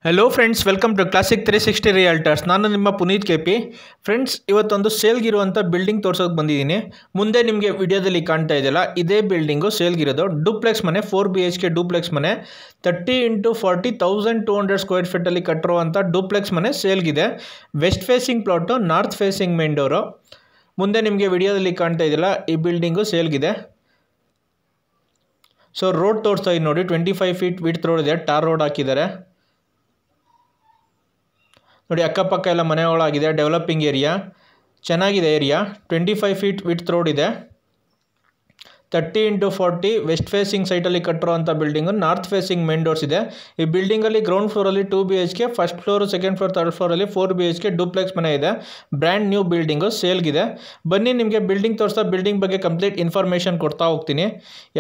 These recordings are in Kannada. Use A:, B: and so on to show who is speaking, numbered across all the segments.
A: Hello friends, welcome to classic 360 realtors. ನಾನು ನಿಮ್ಮ ಪುನೀತ್ ಕೆಪಿ. ಫ್ರೆಂಡ್ಸ್, ಇವತ್ತೊಂದು ಸೇಲ್ಗಿರುವಂಥ ಬಿಲ್ಡಿಂಗ್ ತೋರ್ಸೋಕೆ ಬಂದಿದ್ದೀನಿ. ಮುಂದೆ ನಿಮಗೆ ವಿಡಿಯೋದಲ್ಲಿ ಕಾಣ್ತಾ ಇದೆಯಲ್ಲ, ಇದೇ ಬಿಲ್ಡಿಂಗು ಸೇಲ್ಗಿರೋದು. ಡೂಪ್ಲೆಕ್ಸ್ ಮನೆ, 4 BHK ಡೂಪ್ಲೆಕ್ಸ್ ಮನೆ, 30 × 40 1200 ಸ್ಕ್ವೇರ್ ಫೀಟಲ್ಲಿ ಕಟ್ಟಿರುವಂಥ ಡೂಪ್ಲೆಕ್ಸ್ ಮನೆ ಸೇಲ್ಗಿದೆ. West facing plot, north facing main door. ಮುಂದೆ ನಿಮಗೆ ವಿಡಿಯೋದಲ್ಲಿ ಕಾಣ್ತಾ ಇದೆಯಲ್ಲ, ಈ ಬಿಲ್ಡಿಂಗು ಸೇಲ್ಗಿದೆ. ಸೊ ರೋಡ್ ತೋರಿಸ್ತಾ ಇದ್ದೀನಿ ನೋಡಿ, 25 ಫೀಟ್ ವಿಡ್ತ್ ರೋಡ್ ಇದೆ, ಟಾರ್ ರೋಡ್ ಹಾಕಿದ್ದಾರೆ ನೋಡಿ. ಅಕ್ಕಪಕ್ಕ ಎಲ್ಲ ಮನೆಗಳಾಗಿದೆ, ಡೆವಲಪಿಂಗ್ ಏರಿಯಾ, ಚೆನ್ನಾಗಿದೆ ಏರಿಯಾ. 25 ಫೀಟ್ ವಿಡ್ತ್ ರೋಡ್ ಇದೆ, 30 × 40 ವೆಸ್ಟ್ ಫೇಸಿಂಗ್ ಸೈಟಲ್ಲಿ ಕಟ್ಟಿರುವಂಥ building. North facing main doors ಇದೆ. ಈ ಬಿಲ್ಡಿಂಗಲ್ಲಿ ಗ್ರೌಂಡ್ ಫ್ಲೋರಲ್ಲಿ 2 BHK, first floor, second floor, third ಫ್ಲೋರಲ್ಲಿ 4 BHK ಡೂಪ್ಲೆಕ್ಸ್ ಮನೆ ಇದೆ. ಬ್ರ್ಯಾಂಡ್ ನ್ಯೂ ಬಿಲ್ಡಿಂಗು ಸೇಲ್ಗಿದೆ. ಬನ್ನಿ ನಿಮಗೆ ಬಿಲ್ಡಿಂಗ್ ತೋರಿಸ್ತಾ ಬಿಲ್ಡಿಂಗ್ ಬಗ್ಗೆ ಕಂಪ್ಲೀಟ್ ಇನ್ಫಾರ್ಮೇಷನ್ ಕೊಡ್ತಾ ಹೋಗ್ತೀನಿ.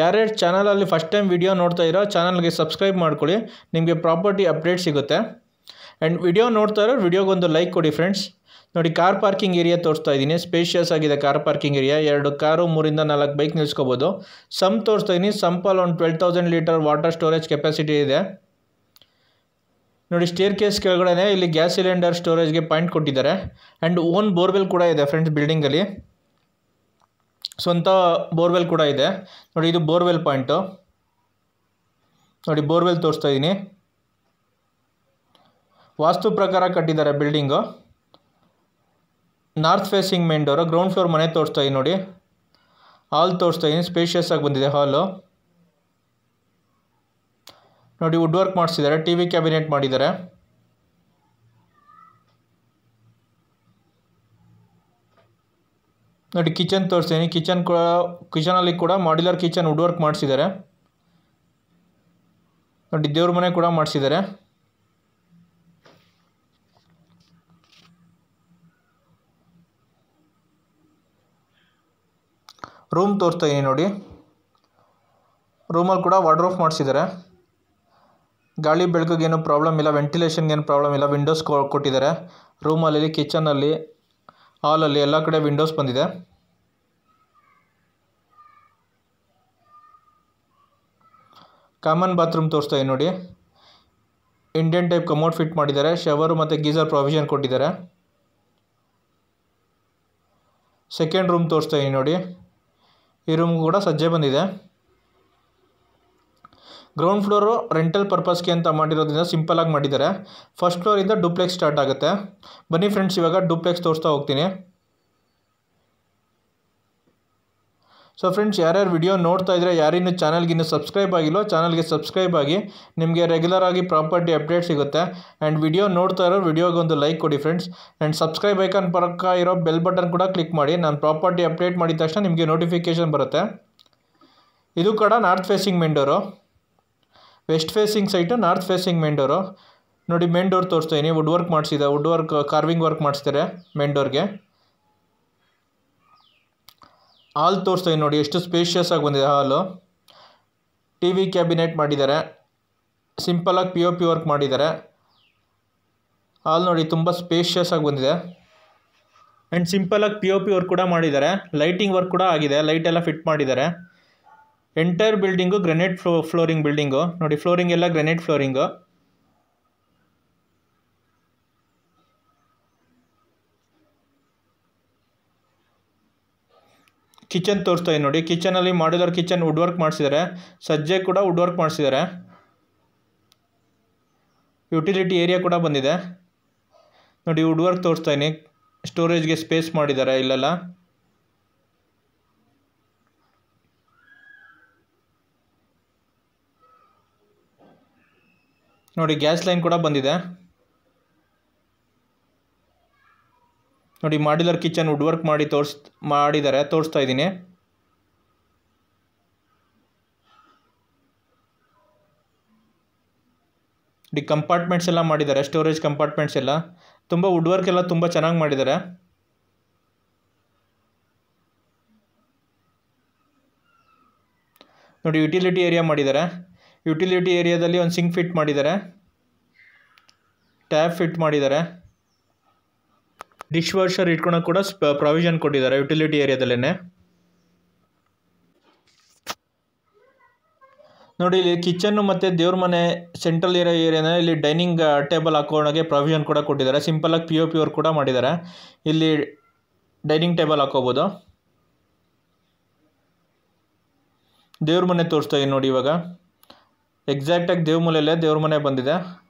A: ಯಾರ್ಯಾರು ಚಾನಲಲ್ಲಿ ಫಸ್ಟ್ ಟೈಮ್ ವಿಡಿಯೋ ನೋಡ್ತಾ ಇರೋ ಚಾನಲ್ಗೆ ಸಬ್ಸ್ಕ್ರೈಬ್ ಮಾಡ್ಕೊಳ್ಳಿ, ನಿಮಗೆ ಪ್ರಾಪರ್ಟಿ ಅಪ್ಡೇಟ್ ಸಿಗುತ್ತೆ. ಆ್ಯಂಡ್ ವಿಡಿಯೋ ನೋಡ್ತಾ ಇರೋ ವಿಡಿಯೋಗೊಂದು ಲೈಕ್ ಕೊಡಿ ಫ್ರೆಂಡ್ಸ್. ನೋಡಿ, ಕಾರ್ ಪಾರ್ಕಿಂಗ್ ಏರಿಯಾ ತೋರಿಸ್ತಾ ಇದ್ದೀನಿ. ಸ್ಪೇಷಿಯಸ್ ಆಗಿದೆ ಕಾರ್ ಪಾರ್ಕಿಂಗ್ ಏರಿಯಾ. 2 ಕಾರು, 3 ರಿಂದ 4 ಬೈಕ್ ನಿಲ್ಸ್ಕೋಬೋದು. ಸಂಪ್ ತೋರಿಸ್ತಾ ಇದ್ದೀನಿ. ಸಂಪಲ್ಲಿ ಒಂದು 12,000 ಲೀಟರ್ ವಾಟರ್ ಸ್ಟೋರೇಜ್ ಕೆಪಾಸಿಟಿ ಇದೆ. ನೋಡಿ, ಸ್ಟೇರ್ ಕೇಸ್ ಕೆಳಗಡೆ ಇಲ್ಲಿ ಗ್ಯಾಸ್ ಸಿಲಿಂಡರ್ ಸ್ಟೋರೇಜ್ಗೆ ಪಾಯಿಂಟ್ ಕೊಟ್ಟಿದ್ದಾರೆ. ಆ್ಯಂಡ್ ಓನ್ ಬೋರ್ವೆಲ್ ಕೂಡ ಇದೆ ಫ್ರೆಂಡ್ಸ್ ಬಿಲ್ಡಿಂಗಲ್ಲಿ. ಸ್ವಂತ ಬೋರ್ವೆಲ್ ಕೂಡ ಇದೆ ನೋಡಿ. ಇದು ಬೋರ್ವೆಲ್ ಪಾಯಿಂಟು ನೋಡಿ. ಬೋರ್ವೆಲ್ ತೋರಿಸ್ತಾ ಇದ್ದೀನಿ. ವಾಸ್ತು ಪ್ರಕಾರ ಕಟ್ಟಿದ್ದಾರೆ building. North facing main door. Ground floor ಮನೆ ತೋರಿಸ್ತಾ ಇದ್ದೀನಿ ನೋಡಿ. ಹಾಲ್ ತೋರಿಸ್ತಾ ಇದ್ದೀನಿ. ಸ್ಪೇಷಿಯಸ್ ಆಗಿ ಬಂದಿದೆ ಹಾಲು ನೋಡಿ. ವುಡ್ ವರ್ಕ್ ಮಾಡಿಸಿದ್ದಾರೆ, TV ಕ್ಯಾಬಿನೆಟ್ ಮಾಡಿದ್ದಾರೆ. ನೋಡಿ, ಕಿಚನ್ ತೋರಿಸ್ತೀನಿ. ಕಿಚನಲ್ಲಿ ಕೂಡ ಮಾಡ್ಯುಲರ್ ಕಿಚನ್ ವುಡ್ ವರ್ಕ್ ಮಾಡಿಸಿದ್ದಾರೆ ನೋಡಿ. ದೇವ್ರ ಮನೆ ಕೂಡ ಮಾಡಿಸಿದ್ದಾರೆ. ರೂಮ್ ತೋರಿಸ್ತಾ ಇದ್ದೀನಿ ನೋಡಿ. ರೂಮಲ್ಲಿ ಕೂಡ ವಾರ್ಡ್ರೋಬ್ ಮಾಡಿಸಿದ್ದಾರೆ. ಗಾಳಿ ಬೆಳಕಿಗೇನು ಪ್ರಾಬ್ಲಮ್ ಇಲ್ಲ, ವೆಂಟಿಲೇಷನ್ಗೇನು ಪ್ರಾಬ್ಲಮ್ ಇಲ್ಲ. ವಿಂಡೋಸ್ ಕೊಟ್ಟಿದ್ದಾರೆ ರೂಮಲ್ಲಿ, ಕಿಚನಲ್ಲಿ, ಹಾಲಲ್ಲಿ ಎಲ್ಲ ಕಡೆ ವಿಂಡೋಸ್ ಬಂದಿದೆ. ಕಾಮನ್ ಬಾತ್ರೂಮ್ ತೋರಿಸ್ತಾ ಇದ್ದೀನಿ ನೋಡಿ. ಇಂಡಿಯನ್ ಟೈಪ್ ಕಮೋಡ್ ಫಿಟ್ ಮಾಡಿದ್ದಾರೆ. ಶವರು ಮತ್ತು ಗೀಸರ್ ಪ್ರಾವಿಷನ್ ಕೊಟ್ಟಿದ್ದಾರೆ. ಸೆಕೆಂಡ್ ರೂಮ್ ತೋರಿಸ್ತಾ ಇದ್ದೀನಿ ನೋಡಿ. ಈ ರೂಮ್ ಕೂಡ ಸಜ್ಜೆ ಬಂದಿದೆ. ಗ್ರೌಂಡ್ ಫ್ಲೋರು ರೆಂಟಲ್ ಪರ್ಪಸ್ಗೆ ಅಂತ ಮಾಡಿರೋದ್ರಿಂದ ಸಿಂಪಲಾಗಿ ಮಾಡಿದ್ದಾರೆ. ಫಸ್ಟ್ ಫ್ಲೋರಿಂದ ಡೂಪ್ಲೆಕ್ಸ್ ಸ್ಟಾರ್ಟ್ ಆಗುತ್ತೆ. ಬನ್ನಿ ಫ್ರೆಂಡ್ಸ್, ಇವಾಗ ಡೂಪ್ಲೆಕ್ಸ್ ತೋರಿಸ್ತಾ ಹೋಗ್ತೀನಿ. ಸೊ ಫ್ರೆಂಡ್ಸ್, ಯಾರ್ಯಾರು ವಿಡಿಯೋ ನೋಡ್ತಾ ಇದ್ದರೆ, ಯಾರಿನ್ನೂ ಚಾನಲ್ಗಿನ್ನೂ ಸಬ್ಸ್ಕ್ರೈಬ್ ಆಗಿಲ್ಲೋ ಚಾನಲ್ಗೆ ಸಬ್ಸ್ಕ್ರೈಬ್ ಆಗಿ, ನಿಮಗೆ ರೆಗ್ಯುಲರ್ ಆಗಿ ಪ್ರಾಪರ್ಟಿ ಅಪ್ಡೇಟ್ ಸಿಗುತ್ತೆ. ಆ್ಯಂಡ್ ವಿಡಿಯೋ ನೋಡ್ತಾ ಇರೋ ವಿಡಿಯೋಗೆ ಒಂದು ಲೈಕ್ ಕೊಡಿ ಫ್ರೆಂಡ್ಸ್. ಆ್ಯಂಡ್ ಸಬ್ಸ್ಕ್ರೈಬ್ ಐಕಾನ್ ಪಕ್ಕ ಇರೋ ಬೆಲ್ ಬಟನ್ ಕೂಡ ಕ್ಲಿಕ್ ಮಾಡಿ. ನಾನು ಪ್ರಾಪರ್ಟಿ ಅಪ್ಡೇಟ್ ಮಾಡಿದ ತಕ್ಷಣ ನಿಮಗೆ ನೋಟಿಫಿಕೇಷನ್ ಬರುತ್ತೆ. ಇದು ಕೂಡ north facing main door. West facing site north facing main door ನೋಡಿ. ಮೇನ್ ಡೋರ್ ತೋರಿಸ್ತಾ ಇದ್ದೀನಿ. ವುಡ್ ವರ್ಕ್ ಮಾಡಿಸಿದೆ, ವುಡ್ ವರ್ಕ್ ಕಾರ್ವಿಂಗ್ ವರ್ಕ್ ಮಾಡಿಸ್ತಾರೆ ಮೇನ್ ಡೋರ್ಗೆ. ಹಾಲ್ ತೋರಿಸ್ತಾ ಇದ್ದೀನಿ ನೋಡಿ, ಎಷ್ಟು ಸ್ಪೇಷಿಯಸ್ ಆಗಿ ಬಂದಿದೆ ಹಾಲು. TV ಕ್ಯಾಬಿನೆಟ್ ಮಾಡಿದ್ದಾರೆ. ಸಿಂಪಲಾಗಿ POP ವರ್ಕ್ ಮಾಡಿದ್ದಾರೆ. ಹಾಲ್ ನೋಡಿ, ತುಂಬ ಸ್ಪೇಷಿಯಸ್ ಆಗಿ ಬಂದಿದೆ. ಆ್ಯಂಡ್ ಸಿಂಪಲಾಗಿ POP ವರ್ಕ್ ಕೂಡ ಮಾಡಿದ್ದಾರೆ. ಲೈಟಿಂಗ್ ವರ್ಕ್ ಕೂಡ ಆಗಿದೆ, ಲೈಟ್ ಎಲ್ಲ ಫಿಟ್ ಮಾಡಿದ್ದಾರೆ. Entire building granite flooring building ನೋಡಿ. ಫ್ಲೋರಿಂಗ್ ಎಲ್ಲ ಗ್ರೆನೇಟ್ ಫ್ಲೋರಿಂಗು. ಕಿಚನ್ ತೋರಿಸ್ತಾ ಇದ್ದೀನಿ ನೋಡಿ. ಕಿಚನಲ್ಲಿ ಮಾಡ್ಯುಲರ್ ಕಿಚನ್ ವುಡ್ ವರ್ಕ್ ಮಾಡಿಸಿದ್ದಾರೆ. ಸಜ್ಜೆ ಕೂಡ ವುಡ್ ವರ್ಕ್ ಮಾಡಿಸಿದ್ದಾರೆ. ಯುಟಿಲಿಟಿ ಏರಿಯಾ ಕೂಡ ಬಂದಿದೆ ನೋಡಿ. ವುಡ್ ವರ್ಕ್ ತೋರಿಸ್ತಾ ಇದ್ದೀನಿ. ಸ್ಟೋರೇಜ್ಗೆ ಸ್ಪೇಸ್ ಮಾಡಿದ್ದಾರೆ ಇಲ್ಲೆಲ್ಲ. ನೋಡಿ, ಗ್ಯಾಸ್ ಲೈನ್ ಕೂಡ ಬಂದಿದೆ ನೋಡಿ. ಮಾಡ್ಯುಲರ್ ಕಿಚನ್ ವುಡ್ ವರ್ಕ್ ಮಾಡಿದ್ದಾರೆ, ತೋರಿಸ್ತಾ ಇದ್ದೀನಿ. ಕಂಪಾರ್ಟ್ಮೆಂಟ್ಸ್ ಎಲ್ಲ ಮಾಡಿದ್ದಾರೆ, ಸ್ಟೋರೇಜ್ ಕಂಪಾರ್ಟ್ಮೆಂಟ್ಸ್ ಎಲ್ಲ. ತುಂಬ ವುಡ್ ವರ್ಕ್ ಎಲ್ಲ ತುಂಬ ಚೆನ್ನಾಗಿ ಮಾಡಿದ್ದಾರೆ. ನೋಡಿ, ಯುಟಿಲಿಟಿ ಏರಿಯಾ ಮಾಡಿದ್ದಾರೆ. ಯುಟಿಲಿಟಿ ಏರಿಯಾದಲ್ಲಿ ಒಂದು ಸಿಂಕ್ ಫಿಟ್ ಮಾಡಿದ್ದಾರೆ, ಟ್ಯಾಪ್ ಫಿಟ್ ಮಾಡಿದ್ದಾರೆ. ಡಿಶ್ ವಾಷರ್ ಇಟ್ಕೊಳಕ್ಕೆ ಕೂಡ ಪ್ರಾವಿಷನ್ ಕೊಟ್ಟಿದ್ದಾರೆ ಯುಟಿಲಿಟಿ ಏರಿಯಾದಲ್ಲೇ. ನೋಡಿ ಇಲ್ಲಿ ಕಿಚನ್ನು ಮತ್ತು ದೇವ್ರ ಮನೆ ಸೆಂಟ್ರಲ್ ಇರೋ ಏರಿಯಾನ ಇಲ್ಲಿ ಡೈನಿಂಗ್ ಟೇಬಲ್ ಹಾಕೋಣಗೆ ಪ್ರಾವಿಷನ್ ಕೂಡ ಕೊಟ್ಟಿದ್ದಾರೆ. ಸಿಂಪಲಾಗಿ ಪಿ ಒ ಪಿ ವರ್ಕ್ ಕೂಡ ಮಾಡಿದ್ದಾರೆ. ಇಲ್ಲಿ ಡೈನಿಂಗ್ ಟೇಬಲ್ ಹಾಕೋಬೋದು. ದೇವ್ರ ಮನೆ ತೋರಿಸ್ತಾ ಇದ್ದೀನಿ ನೋಡಿ. ಇವಾಗ ಎಕ್ಸಾಕ್ಟಾಗಿ ದೇವ್ರ ಮನೆ ಬಂದಿದೆ.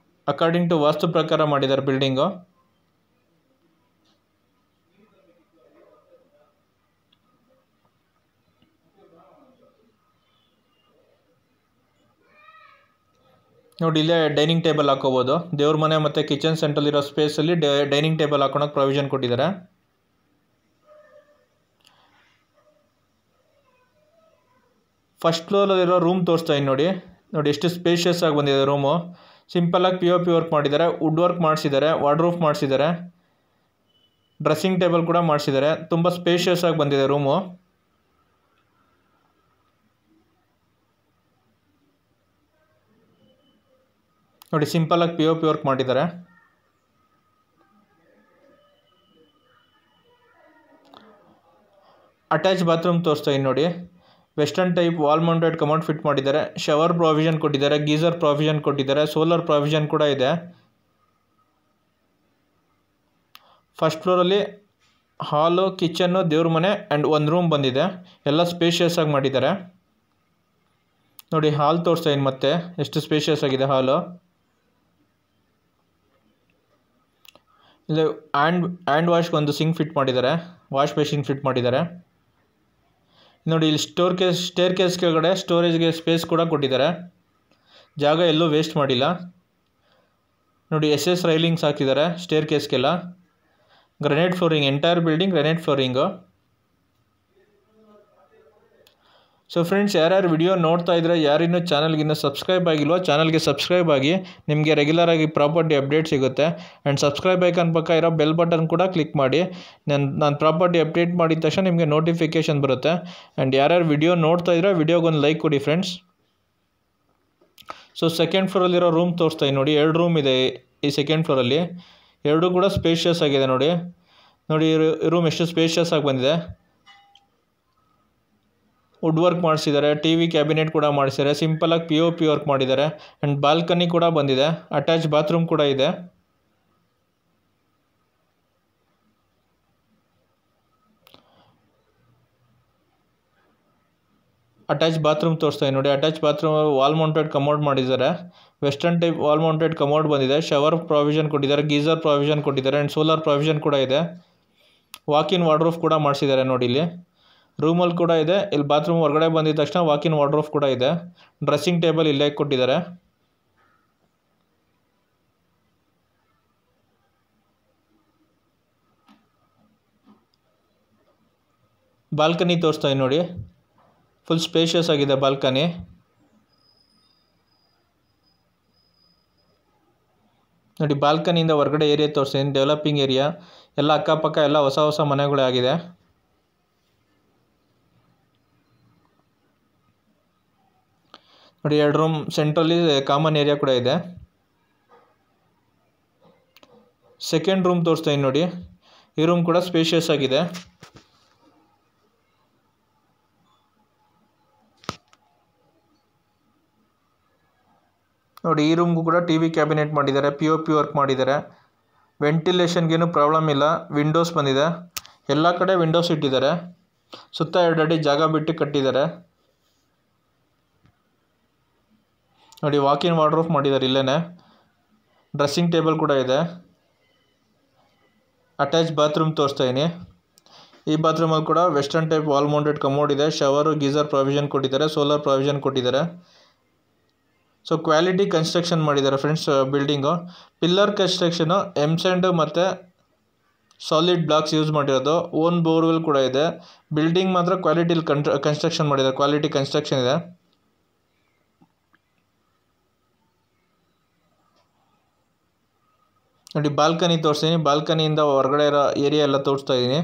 A: ಅಕಾರ್ಡಿಂಗ್ ಟು ವಾಸ್ತು ಪ್ರಕಾರ ಮಾಡಿದ್ದಾರೆ ಬಿಲ್ಡಿಂಗು. ನೋಡಿ ಇಲ್ಲೇ ಡೈನಿಂಗ್ ಟೇಬಲ್ ಹಾಕೋಬೋದು. ದೇವ್ರ ಮನೆ ಮತ್ತು ಕಿಚನ್ ಸೆಂಟ್ರಲ್ ಇರೋ ಸ್ಪೇಸಲ್ಲಿ ಡೈನಿಂಗ್ ಟೇಬಲ್ ಹಾಕೋಣಕ್ಕೆ ಪ್ರಾವಿಷನ್ ಕೊಟ್ಟಿದ್ದಾರೆ. ಫಸ್ಟ್ ಫ್ಲೋರಲ್ಲಿರೋ ರೂಮ್ ತೋರಿಸ್ತಾ ಇದ್ದೀನಿ ನೋಡಿ ಎಷ್ಟು ಸ್ಪೇಷಿಯಸ್ ಆಗಿ ಬಂದಿದೆ ರೂಮು. ಸಿಂಪಲಾಗಿ ಪಿ ಒ ಪಿ ವರ್ಕ್ ಮಾಡಿದ್ದಾರೆ, ವುಡ್ ವರ್ಕ್ ಮಾಡಿಸಿದ್ದಾರೆ, ವಾರ್ಡ್ರೂಫ್ ಮಾಡಿಸಿದ್ದಾರೆ, ಡ್ರೆಸ್ಸಿಂಗ್ ಟೇಬಲ್ ಕೂಡ ಮಾಡಿಸಿದ್ದಾರೆ. ತುಂಬ ಸ್ಪೇಷಿಯಸ್ ಆಗಿ ಬಂದಿದೆ ರೂಮು. ನೋಡಿ ಸಿಂಪಲಾಗಿ ಪಿ ಒ ಪಿ ವರ್ಕ್ ಮಾಡಿದ್ದಾರೆ. ಅಟ್ಯಾಚ್ ಬಾತ್ರೂಮ್ ತೋರಿಸ್ತಾ ಇದ್ದೀನಿ ನೋಡಿ. Western type wall mounted commode fit ಮಾಡಿದ್ದಾರೆ. ಶವರ್ ಪ್ರಾವಿಷನ್ ಕೊಟ್ಟಿದ್ದಾರೆ, ಗೀಸರ್ ಪ್ರಾವಿಷನ್ ಕೊಟ್ಟಿದ್ದಾರೆ, ಸೋಲಾರ್ ಪ್ರಾವಿಷನ್ ಕೂಡ ಇದೆ. ಫಸ್ಟ್ ಫ್ಲೋರಲ್ಲಿ ಹಾಲು, ಕಿಚನ್ನು, ದೇವ್ರ ಮನೆ ಆ್ಯಂಡ್ ಒಂದು ರೂಮ್ ಬಂದಿದೆ. ಎಲ್ಲ ಸ್ಪೇಷಿಯಸ್ ಆಗಿ ಮಾಡಿದ್ದಾರೆ. ನೋಡಿ ಹಾಲ್ ತೋರಿಸ್ತಾ ಇದ್ದೀನಿ ಮತ್ತೆ ಎಷ್ಟು ಸ್ಪೇಷಿಯಸ್ ಆಗಿದೆ ಹಾಲು. ಇಲ್ಲಿ ಹ್ಯಾಂಡ್ ವಾಶ್ಗೆ ಒಂದು ಸಿಂಕ್ ಫಿಟ್ ಮಾಡಿದ್ದಾರೆ, ವಾಶ್ ಬೇಸಿನ್ ಫಿಟ್ ಮಾಡಿದ್ದಾರೆ. ನೋಡಿ ಇಲ್ಲಿ ಸ್ಟೇರ್ ಕೇಸ್ ಕೆಳಗಡೆ ಸ್ಟೋರೇಜ್ಗೆ ಸ್ಪೇಸ್ ಕೂಡ ಕೊಟ್ಟಿದ್ದಾರೆ. ಜಾಗ ಎಲ್ಲೂ ವೇಸ್ಟ್ ಮಾಡಿಲ್ಲ. ನೋಡಿ SS ರೈಲಿಂಗ್ಸ್ ಹಾಕಿದ್ದಾರೆ ಸ್ಟೇರ್ ಕೇಸ್ಗೆಲ್ಲ. Granite flooring, entire building granite flooring. So friends, ಯಾರ್ಯಾರು ವಿಡಿಯೋ ನೋಡ್ತಾ ಇದ್ರೆ, ಯಾರಿನ್ನೂ ಚಾನಲ್ಗಿನ್ನೂ ಸಬ್ಸ್ಕ್ರೈಬ್ ಆಗಿಲ್ವೋ ಚಾನಲ್ಗೆ ಸಬ್ಸ್ಕ್ರೈಬ್ ಆಗಿ. ನಿಮಗೆ ರೆಗ್ಯುಲರಾಗಿ ಪ್ರಾಪರ್ಟಿ ಅಪ್ಡೇಟ್ ಸಿಗುತ್ತೆ. ಆ್ಯಂಡ್ ಸಬ್ಸ್ಕ್ರೈಬ್ ಐಕಾನ್ ಪಕ್ಕ ಇರೋ ಬೆಲ್ ಬಟನ್ ಕೂಡ ಕ್ಲಿಕ್ ಮಾಡಿ. ನಾನು ಪ್ರಾಪರ್ಟಿ ಅಪ್ಡೇಟ್ ಮಾಡಿದ ತಕ್ಷಣ ನಿಮಗೆ ನೋಟಿಫಿಕೇಷನ್ ಬರುತ್ತೆ. ಆ್ಯಂಡ್ ಯಾರ್ಯಾರು ವಿಡಿಯೋ ನೋಡ್ತಾ ಇದ್ರೆ ವಿಡಿಯೋಗೊಂದು ಲೈಕ್ ಕೊಡಿ ಫ್ರೆಂಡ್ಸ್. ಸೊ ಸೆಕೆಂಡ್ ಫ್ಲೋರಲ್ಲಿರೋ ರೂಮ್ ತೋರಿಸ್ತಾ ಇದ್ದೀನಿ ನೋಡಿ. 2 ರೂಮ್ ಇದೆ ಈ ಸೆಕೆಂಡ್ ಫ್ಲೋರಲ್ಲಿ. 2 ಕೂಡ ಸ್ಪೇಷಿಯಸ್ ಆಗಿದೆ ನೋಡಿ. ರೂಮ್ ಎಷ್ಟು ಸ್ಪೇಷಿಯಸ್ ಆಗಿ ಬಂದಿದೆ. ವುಡ್ ವರ್ಕ್ ಮಾಡಿಸಿದ್ದಾರೆ, TV ಕ್ಯಾಬಿನೆಟ್ ಕೂಡ ಮಾಡಿಸಿದ್ದಾರೆ. ಸಿಂಪಲಾಗಿ ಪಿ ಒ ಪಿ ವರ್ಕ್ ಮಾಡಿದ್ದಾರೆ. ಆ್ಯಂಡ್ ಬಾಲ್ಕನಿ ಕೂಡ ಬಂದಿದೆ. ಅಟ್ಯಾಚ್ ಬಾತ್ರೂಮ್ ಕೂಡ ಇದೆ. ಅಟ್ಯಾಚ್ ಬಾತ್ರೂಮ್ ತೋರಿಸ್ತಾ ನೋಡಿ. Attach bathroom wall mounted commode ಮಾಡಿದ್ದಾರೆ. Western type wall mounted commode ಬಂದಿದೆ. ಶವರ್ ಪ್ರಾವಿಷನ್ ಕೊಟ್ಟಿದ್ದಾರೆ, ಗೀಸರ್ ಪ್ರಾವಿಷನ್ ಕೊಟ್ಟಿದ್ದಾರೆ, ಆ್ಯಂಡ್ ಸೋಲಾರ್ ಪ್ರಾವಿಷನ್ ಕೂಡ ಇದೆ. ವಾಕಿನ್ ವಾರ್ಡ್ರೋಫ್ ಕೂಡ ಮಾಡಿಸಿದ್ದಾರೆ ನೋಡಿ. ಇಲ್ಲಿ ರೂಮಲ್ಲಿ ಕೂಡ ಇದೆ. ಇಲ್ಲಿ ಬಾತ್ರೂಮ್ ಹೊರಗಡೆ ಬಂದಿದ ತಕ್ಷಣ ವಾಕಿನ್ ವಾರ್ಡ್ರೋಫ್ ಕೂಡ ಇದೆ. ಡ್ರೆಸ್ಸಿಂಗ್ ಟೇಬಲ್ ಇಲ್ಲೇ ಕೊಟ್ಟಿದ್ದಾರೆ. ಬಾಲ್ಕನಿ ತೋರಿಸ್ತಾ ಇದ್ದೀನಿ ನೋಡಿ. ಫುಲ್ ಸ್ಪೇಷಿಯಸ್ ಆಗಿದೆ ಬಾಲ್ಕನಿ. ನೋಡಿ ಬಾಲ್ಕನಿಯಿಂದ ಹೊರಗಡೆ ಏರಿಯಾ ತೋರಿಸ್ತೀನಿ. ಡೆವಲಪಿಂಗ್ ಏರಿಯಾ ಎಲ್ಲ ಅಕ್ಕಪಕ್ಕ ಎಲ್ಲ ಹೊಸ ಮನೆಗಳೇ ಆಗಿದೆ. ನೋಡಿ 2 ರೂಮ್ ಸೆಂಟ್ರಲ್ಲಿ ಕಾಮನ್ ಏರಿಯಾ ಕೂಡ ಇದೆ. ಸೆಕೆಂಡ್ ರೂಮ್ ತೋರಿಸ್ತಾ ಇದ್ದೀನಿ ನೋಡಿ. ಈ ರೂಮ್ ಕೂಡ ಸ್ಪೇಷಿಯಸ್ ಆಗಿದೆ. ನೋಡಿ ಈ ರೂಮ್ಗೂ ಕೂಡ TV ಕ್ಯಾಬಿನೆಟ್ ಮಾಡಿದ್ದಾರೆ, ಪಿ ಒ ಪಿ ವರ್ಕ್ ಮಾಡಿದ್ದಾರೆ. ವೆಂಟಿಲೇಷನ್ಗೇನು ಪ್ರಾಬ್ಲಮ್ ಇಲ್ಲ. ವಿಂಡೋಸ್ ಬಂದಿದೆ. ಎಲ್ಲ ಕಡೆ ವಿಂಡೋಸ್ ಇಟ್ಟಿದ್ದಾರೆ. ಸುತ್ತ 2 ಅಡಿ ಜಾಗ ಬಿಟ್ಟು ಕಟ್ಟಿದ್ದಾರೆ. ನೋಡಿ ವಾಕಿನ್ ವಾರ್ಡ್ರೋಫ್ ಮಾಡಿದ್ದಾರೆ ಇಲ್ಲೇ. ಡ್ರೆಸ್ಸಿಂಗ್ ಟೇಬಲ್ ಕೂಡ ಇದೆ. ಅಟ್ಯಾಚ್ ಬಾತ್ರೂಮ್ ತೋರಿಸ್ತಾ ಇದ್ದೀನಿ. ಈ ಬಾತ್ರೂಮಲ್ಲಿ ಕೂಡ western type wall mounted commode ಇದೆ. ಶವರು, ಗೀಸರ್ ಪ್ರಾವಿಷನ್ ಕೊಟ್ಟಿದ್ದಾರೆ, ಸೋಲಾರ್ ಪ್ರಾವಿಷನ್ ಕೊಟ್ಟಿದ್ದಾರೆ. ಸೊ ಕ್ವಾಲಿಟಿ ಕನ್ಸ್ಟ್ರಕ್ಷನ್ ಮಾಡಿದ್ದಾರೆ ಫ್ರೆಂಡ್ಸ್ ಬಿಲ್ಡಿಂಗು. ಪಿಲ್ಲರ್ ಕನ್ಸ್ಟ್ರಕ್ಷನು ಎಮ್ಸ್ಯಾಂಡ್ ಮತ್ತು ಸಾಲಿಡ್ ಬ್ಲಾಕ್ಸ್ ಯೂಸ್ ಮಾಡಿರೋದು. ಓನ್ ಬೋರ್ವೆಲ್ ಕೂಡ ಇದೆ. ಬಿಲ್ಡಿಂಗ್ ಮಾತ್ರ ಕ್ವಾಲಿಟಿಲಿ ಕನ್ಸ್ಟ್ರಕ್ಷನ್ ಮಾಡಿದ್ದಾರೆ. ಕ್ವಾಲಿಟಿ ಕನ್ಸ್ಟ್ರಕ್ಷನ್ ಇದೆ. ನೋಡಿ ಬಾಲ್ಕನಿ ತೋರಿಸ್ತೀನಿ. ಬಾಲ್ಕನಿಯಿಂದ ಹೊರಗಡೆ ಇರೋ ಏರಿಯಾ ಎಲ್ಲ ತೋರಿಸ್ತಾ ಇದ್ದೀನಿ.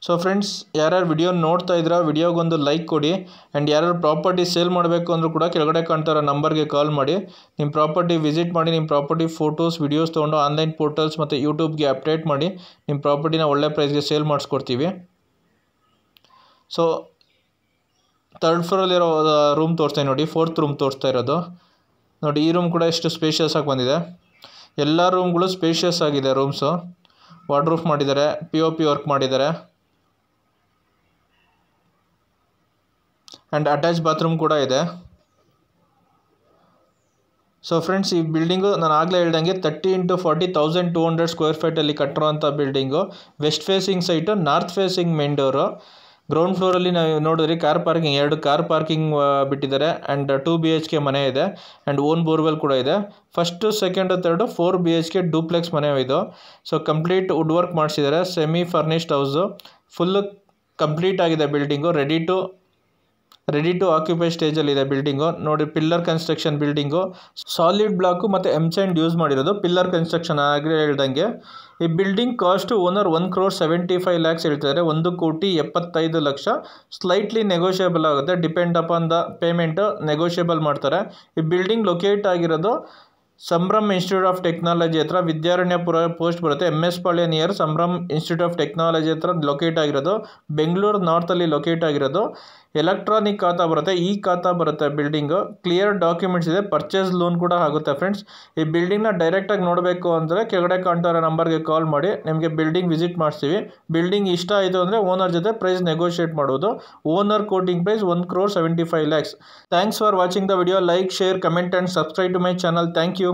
A: ಸೊ ಫ್ರೆಂಡ್ಸ್, ಯಾರ್ಯಾರು ವಿಡಿಯೋ ನೋಡ್ತಾ ಇದ್ದೀರಾ ವಿಡಿಯೋಗೊಂದು ಲೈಕ್ ಕೊಡಿ. ಆ್ಯಂಡ್ ಯಾರ್ಯಾರು ಪ್ರಾಪರ್ಟಿ ಸೇಲ್ ಮಾಡಬೇಕು ಅಂದರೂ ಕೂಡ ಕೆಳಗಡೆ ಕಾಣ್ತಾರೋ ನಂಬರ್ಗೆ ಕಾಲ್ ಮಾಡಿ ನಿಮ್ಮ ಪ್ರಾಪರ್ಟಿ ವಿಸಿಟ್ ಮಾಡಿ ನಿಮ್ಮ ಪ್ರಾಪರ್ಟಿ ಫೋಟೋಸ್ ವಿಡಿಯೋಸ್ ತೊಗೊಂಡು ಆನ್ಲೈನ್ ಪೋರ್ಟಲ್ಸ್ ಮತ್ತು ಯೂಟ್ಯೂಬ್ಗೆ ಅಪ್ಡೇಟ್ ಮಾಡಿ ನಿಮ್ಮ ಪ್ರಾಪರ್ಟಿನ ಒಳ್ಳೆ ಪ್ರೈಸ್ಗೆ ಸೇಲ್ ಮಾಡಿಸ್ಕೊಡ್ತೀವಿ. ಸೊ 3rd ಫ್ಲೋರಲ್ಲಿರೋ ರೂಮ್ ತೋರಿಸ್ತಾ ನೋಡಿ, 4th ರೂಮ್ ತೋರಿಸ್ತಾ ಇರೋದು ನೋಡಿ. ಈ ರೂಮ್ ಕೂಡ ಎಷ್ಟು ಸ್ಪೇಷಿಯಸ್ ಆಗಿ ಬಂದಿದೆ. ಎಲ್ಲ ರೂಮ್ಗಳು ಸ್ಪೇಷಿಯಸ್ ಆಗಿದೆ. ರೂಮ್ಸು ವಾರ್ಡ್ರೂಫ್ ಮಾಡಿದ್ದಾರೆ, POP ವರ್ಕ್ ಮಾಡಿದ್ದಾರೆ ಆ್ಯಂಡ್ ಅಟ್ಯಾಚ್ ಬಾತ್ರೂಮ್ ಕೂಡ ಇದೆ. ಸೊ ಫ್ರೆಂಡ್ಸ್, ಈ ಬಿಲ್ಡಿಂಗು ನಾನು ಆಗಲೇ ಹೇಳ್ದಂಗೆ 30x40 1200 ಸ್ಕ್ವೇರ್ ಫೀಟಲ್ಲಿ ಕಟ್ಟಿರೋಂಥ building. West facing site, north facing main door. Ground ಫ್ಲೋರಲ್ಲಿ ನಾವು ನೋಡಿದ್ರಿ ಕಾರ್ ಪಾರ್ಕಿಂಗ್, 2 ಕಾರ್ ಪಾರ್ಕಿಂಗ್ ಬಿಟ್ಟಿದ್ದಾರೆ. ಆ್ಯಂಡ್ 2 BHK ಮನೆ ಇದೆ ಆ್ಯಂಡ್ ಓನ್ ಬೋರ್ವೆಲ್ ಕೂಡ ಇದೆ. First, second, third 4 BHK duplex ಮನೆ ಇದು. ಸೊ ಕಂಪ್ಲೀಟ್ ವುಡ್ ವರ್ಕ್ ಮಾಡಿಸಿದ್ದಾರೆ. Semi furnished house, full complete ಆಗಿದೆ ಬಿಲ್ಡಿಂಗು. ರೆಡಿ ಟು ಆಕ್ಯುಪೈ ಸ್ಟೇಜಲ್ಲಿದೆ ಬಿಲ್ಡಿಂಗು ನೋಡಿ. Pillar construction building, solid block ಮತ್ತು ಎಂಸೈಂಡ್ ಯೂಸ್ ಮಾಡಿರೋದು. ಪಿಲ್ಲರ್ ಕನ್ಸ್ಟ್ರಕ್ಷನ್ ಆಗಲೇ ಹೇಳ್ದಂಗೆ. ಈ ಬಿಲ್ಡಿಂಗ್ ಕಾಸ್ಟು ಓನರ್ 1,75 lakhs ಹೇಳ್ತಿದ್ದಾರೆ. 1,75,00,000. ಸ್ಲೈಟ್ಲಿ ನೆಗೋಷಿಯಬಲ್ ಆಗುತ್ತೆ, depend upon the payment negotiable ಮಾಡ್ತಾರೆ. ಈ ಬಿಲ್ಡಿಂಗ್ ಲೊಕೇಟ್ ಆಗಿರೋದು ಸಂಭ್ರಮ್ ಇನ್ಸ್ಟಿಟ್ಯೂಟ್ ಆಫ್ ಟೆಕ್ನಾಲಜಿ ಹತ್ರ, ವಿದ್ಯಾರಣ್ಯಪುರ ಪೋಸ್ಟ್ ಬರುತ್ತೆ. MS Palya near Sambhram institute of technology ಹತ್ರ ಲೊಕೇಟ್ ಆಗಿರೋದು. ಬೆಂಗಳೂರು ನಾರ್ತಲ್ಲಿ ಲೊಕೇಟ್ ಆಗಿರೋದು. ಎಲೆಕ್ಟ್ರಾನಿಕ್ ಖಾತಾ ಬರುತ್ತೆ, ಈ ಖಾತಾ ಬರುತ್ತೆ ಬಿಲ್ಡಿಂಗು. ಕ್ಲಿಯರ್ ಡಾಕ್ಯುಮೆಂಟ್ಸ್ ಇದೆ, ಪರ್ಚೇಸ್ ಲೋನ್ ಕೂಡ ಆಗುತ್ತೆ ಫ್ರೆಂಡ್ಸ್. ಈ ಬಿಲ್ಡಿಂಗ್ನ ಡೈರೆಕ್ಟಾಗಿ ನೋಡಬೇಕು ಅಂದರೆ ಕೆಳಗಡೆ ಕಾಣ್ತಾರೋ ನಂಬರ್ಗೆ ಕಾಲ್ ಮಾಡಿ ನಿಮಗೆ ಬಿಲ್ಡಿಂಗ್ ವಿಸಿಟ್ ಮಾಡಿಸ್ತೀವಿ. ಬಿಲ್ಡಿಂಗ್ ಇಷ್ಟ ಆಯಿತು ಅಂದರೆ ಓನರ್ ಜೊತೆ ಪ್ರೈಸ್ ನೆಗೋಷಿಯೇಟ್ ಮಾಡೋದು. Owner quoting price 1,75,00,000. Thanks for watching the video. Like, share, comment and subscribe to my channel. Thank you.